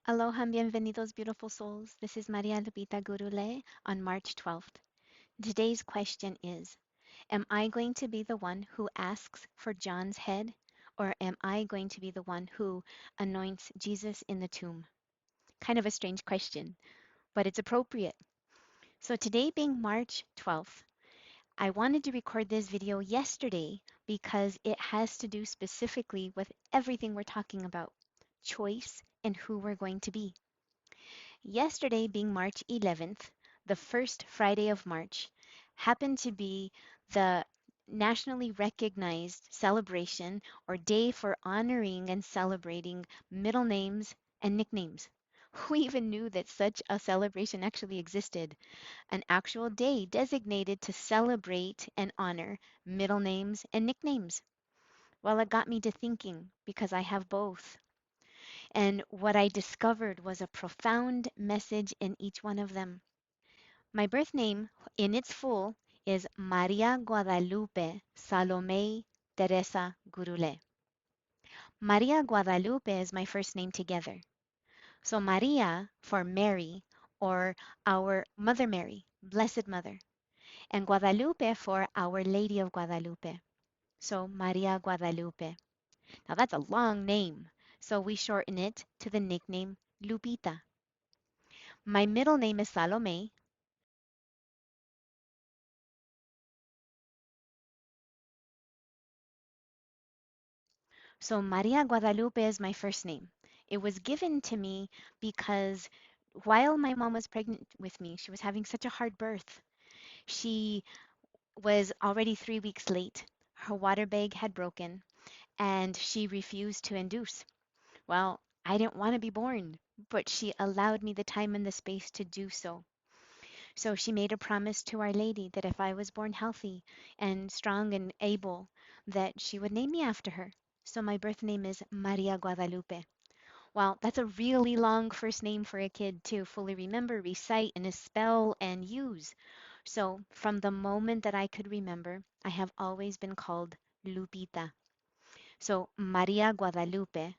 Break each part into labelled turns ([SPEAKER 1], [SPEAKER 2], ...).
[SPEAKER 1] Aloha and bienvenidos, beautiful souls. This is Maria Lupita Gurule on March 12th. Today's question is, am I going to be the one who asks for John's head, or am I going to be the one who anoints Jesus in the tomb? Kind of a strange question, but it's appropriate. So today being March 12th, I wanted to record this video yesterday because it has to do specifically with everything we're talking about, choice and who we're going to be. Yesterday, being March 11th, the first Friday of March, happened to be the nationally recognized celebration or day for honoring and celebrating middle names and nicknames. Who even knew that such a celebration actually existed? An actual day designated to celebrate and honor middle names and nicknames. Well, it got me to thinking because I have both. And what I discovered was a profound message in each one of them. My birth name, in its full, is Maria-Guadalupe Salome Teresa Gurule. Maria-Guadalupe is my first name together. So Maria for Mary, or our Mother Mary, Blessed Mother, and Guadalupe for Our Lady of Guadalupe. So Maria Guadalupe. Now that's a long name, so we shorten it to the nickname Lupita. My middle name is Salome. So Maria Guadalupe is my first name. It was given to me because while my mom was pregnant with me, she was having such a hard birth. She was already 3 weeks late. Her water bag had broken and she refused to induce. Well, I didn't want to be born, but she allowed me the time and the space to do so. So she made a promise to Our Lady that if I was born healthy and strong and able, that she would name me after her. So my birth name is Maria Guadalupe. Well, that's a really long first name for a kid to fully remember, recite, and spell and use. So from the moment that I could remember, I have always been called Lupita. So Maria Guadalupe,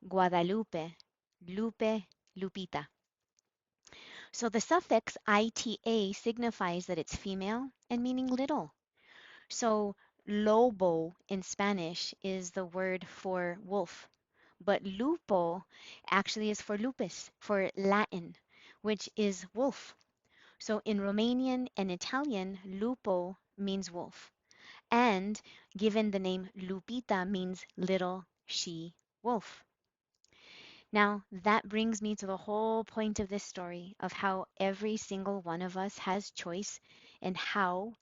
[SPEAKER 1] Guadalupe, Lupe, Lupita. So the suffix ita signifies that it's female and meaning little. So lobo in Spanish is the word for wolf, but lupo actually is for lupus, for Latin, which is wolf. So in Romanian and Italian, lupo means wolf. And given the name Lupita means little she wolf. Now, that brings me to the whole point of this story of how every single one of us has choice in how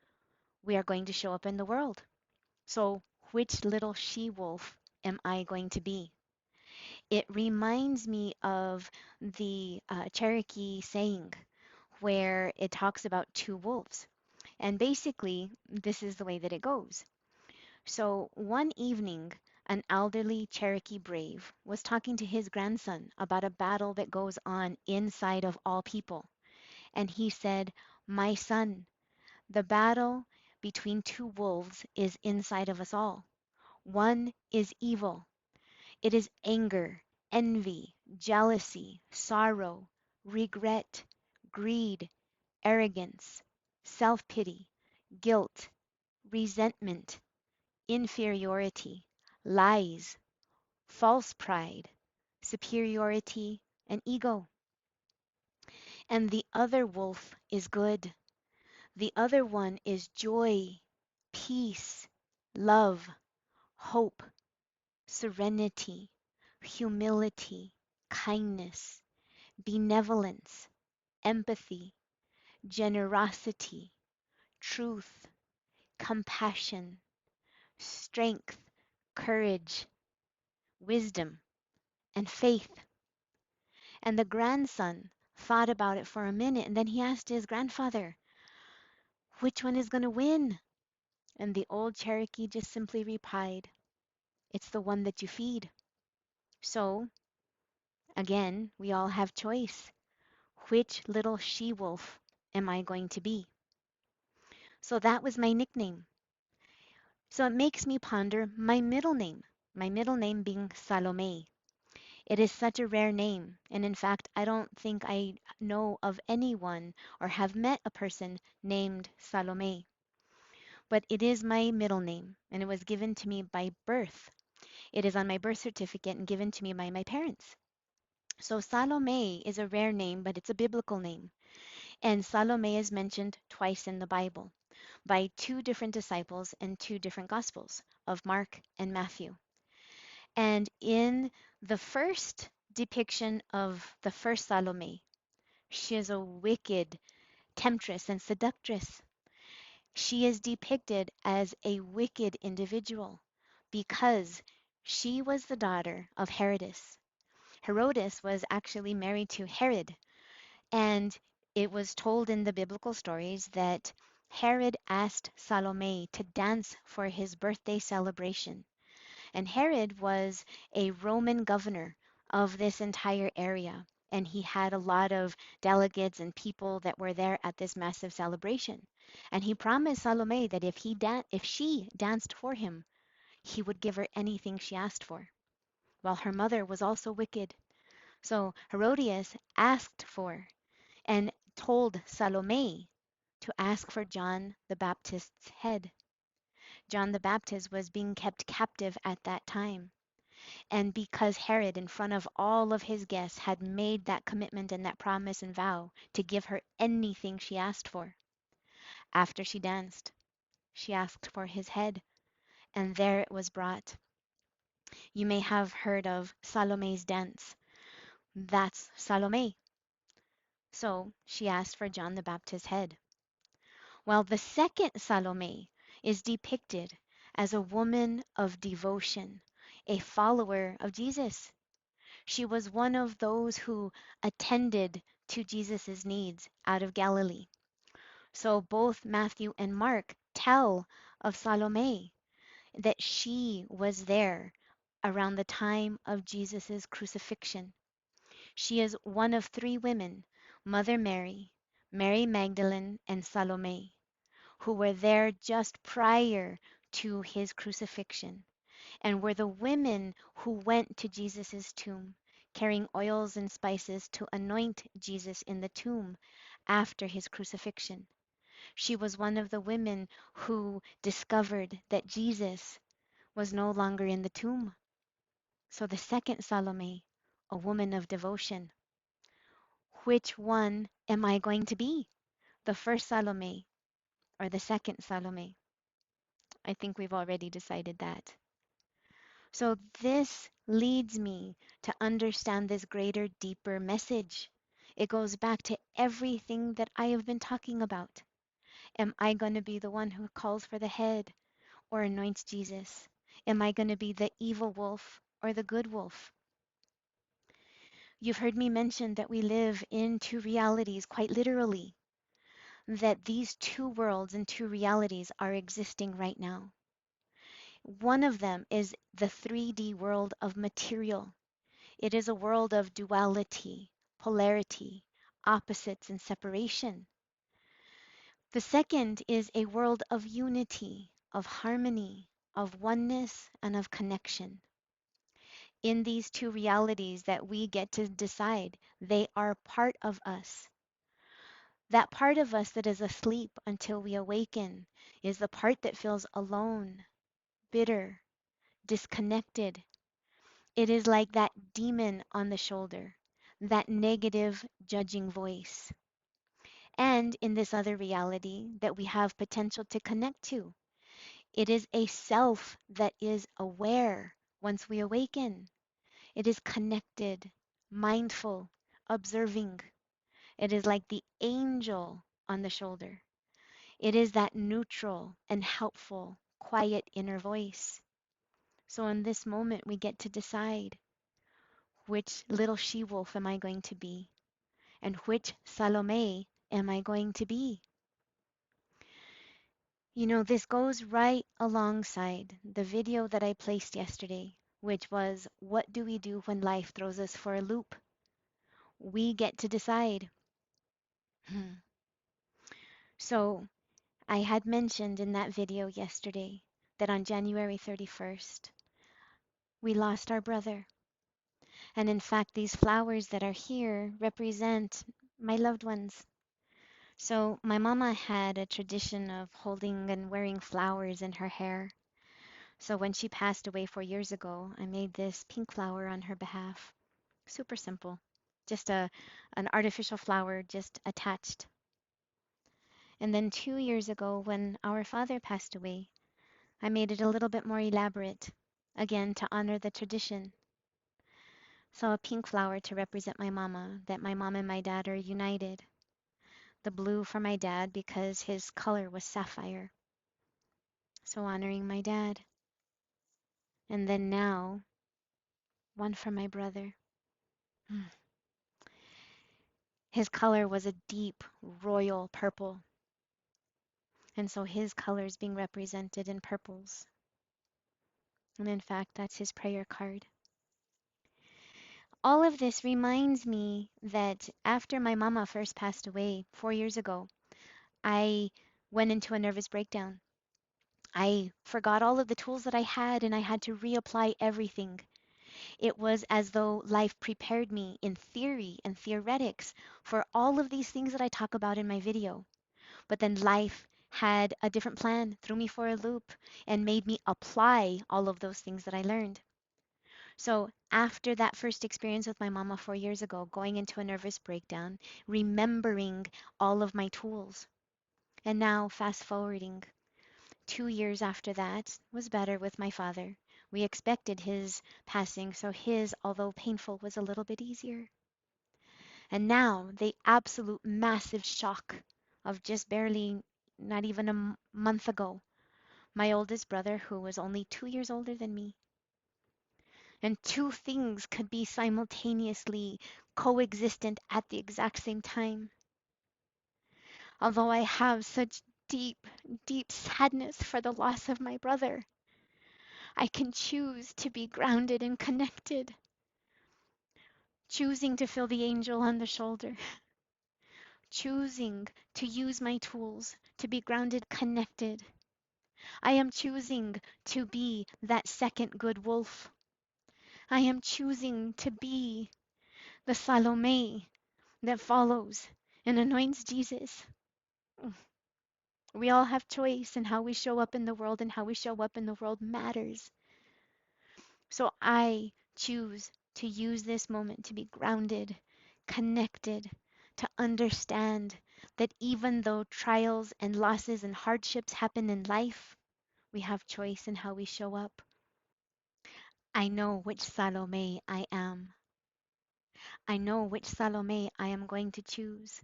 [SPEAKER 1] we are going to show up in the world. So, which little she wolf am I going to be? It reminds me of the Cherokee saying where it talks about two wolves. And basically, this is the way that it goes. So one evening, an elderly Cherokee brave was talking to his grandson about a battle that goes on inside of all people. And he said, "My son, the battle between two wolves is inside of us all. One is evil. It is anger, envy, jealousy, sorrow, regret, greed, arrogance, self-pity, guilt, resentment, inferiority, lies, false pride, superiority, and ego. And the other wolf is good. The other one is joy, peace, love, hope, serenity, humility, kindness, benevolence, empathy, generosity, truth, compassion, strength, courage, wisdom, and faith." And the grandson thought about it for a minute and then he asked his grandfather, "Which one is going to win?" And the old Cherokee just simply replied, "It's the one that you feed." So, again, we all have choice. Which little she wolf am I going to be? So that was my nickname. So it makes me ponder my middle name being Salome. It is such a rare name, and in fact, I don't think I know of anyone or have met a person named Salome. But it is my middle name, and it was given to me by birth. It is on my birth certificate and given to me by my parents. So Salome is a rare name, but it's a biblical name. And Salome is mentioned twice in the Bible by two different disciples and two different gospels of Mark and Matthew. And in the first depiction of the first Salome, she is a wicked temptress and seductress. She is depicted as a wicked individual because she was the daughter of Herodes. Herodes was actually married to Herod, and it was told in the biblical stories that Herod asked Salome to dance for his birthday celebration. And Herod was a Roman governor of this entire area. And he had a lot of delegates and people that were there at this massive celebration. And he promised Salome that if she danced for him, he would give her anything she asked for. While her mother was also wicked. So Herodias asked for and told Salome to ask for John the Baptist's head. John the Baptist was being kept captive at that time. And because Herod, in front of all of his guests, had made that commitment and that promise and vow to give her anything she asked for, after she danced, she asked for his head, and there it was brought. You may have heard of Salome's dance. That's Salome. So she asked for John the Baptist's head. While the second Salome is depicted as a woman of devotion, a follower of Jesus. She was one of those who attended to Jesus' needs out of Galilee. So both Matthew and Mark tell of Salome that she was there around the time of Jesus' crucifixion. She is one of three women, Mother Mary, Mary Magdalene, and Salome, who were there just prior to his crucifixion and were the women who went to Jesus' tomb, carrying oils and spices to anoint Jesus in the tomb after his crucifixion. She was one of the women who discovered that Jesus was no longer in the tomb. So the second Salome, a woman of devotion. Which one am I going to be? The first Salome or the second Salome? I think we've already decided that. So this leads me to understand this greater, deeper message. It goes back to everything that I have been talking about. Am I going to be the one who calls for the head or anoints Jesus? Am I going to be the evil wolf or the good wolf? You've heard me mention that we live in two realities quite literally, that these two worlds and two realities are existing right now. One of them is the 3D world of material. It is a world of duality, polarity, opposites, and separation. The second is a world of unity, of harmony, of oneness, and of connection. In these two realities that we get to decide, they are part of us. That part of us that is asleep until we awaken is the part that feels alone, bitter, disconnected. It is like that demon on the shoulder, that negative judging voice. And in this other reality that we have potential to connect to, it is a self that is aware once we awaken. It is connected, mindful, observing. It is like the angel on the shoulder. It is that neutral and helpful, quiet inner voice. So in this moment, we get to decide, which little she-wolf am I going to be? And which Salome am I going to be? You know, this goes right alongside the video that I placed yesterday, which was, what do we do when life throws us for a loop? We get to decide. So I had mentioned in that video yesterday that on January 31st, we lost our brother. And in fact, these flowers that are here represent my loved ones. So my mama had a tradition of holding and wearing flowers in her hair. So when she passed away 4 years ago, I made this pink flower on her behalf. Super simple. Just an artificial flower just attached. And then 2 years ago, when our father passed away, I made it a little bit more elaborate, again to honor the tradition. So a pink flower to represent my mama, that my mom and my dad are united. The blue for my dad because his color was sapphire. So honoring my dad. And then now, one for my brother. His color was a deep royal purple. And so his color is being represented in purples. And in fact, that's his prayer card. All of this reminds me that after my mama first passed away 4 years ago, I went into a nervous breakdown. I forgot all of the tools that I had and I had to reapply everything. It was as though life prepared me in theory and theoretics for all of these things that I talk about in my video. But then life had a different plan, threw me for a loop, and made me apply all of those things that I learned. So after that first experience with my mama 4 years ago, going into a nervous breakdown, remembering all of my tools, and now fast forwarding, 2 years after that was better with my father. We expected his passing, so his, although painful, was a little bit easier. And now the absolute massive shock of just barely, not even a month ago, my oldest brother, who was only 2 years older than me. And two things could be simultaneously coexistent at the exact same time. Although I have such deep, deep sadness for the loss of my brother, I can choose to be grounded and connected, choosing to feel the angel on the shoulder, choosing to use my tools to be grounded, connected. I am choosing to be that second good wolf. I am choosing to be the Salome that follows and anoints Jesus. We all have choice in how we show up in the world, and how we show up in the world matters. So I choose to use this moment to be grounded, connected, to understand that even though trials and losses and hardships happen in life, we have choice in how we show up. I know which Salome I am. I know which Salome I am going to choose.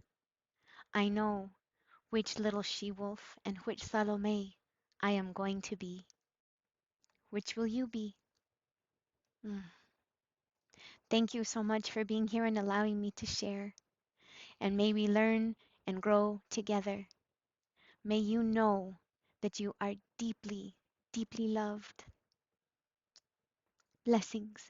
[SPEAKER 1] I know which little she-wolf and which Salome I am going to be. Which will you be? Mm. Thank you so much for being here and allowing me to share. And may we learn and grow together. May you know that you are deeply, deeply loved. Blessings.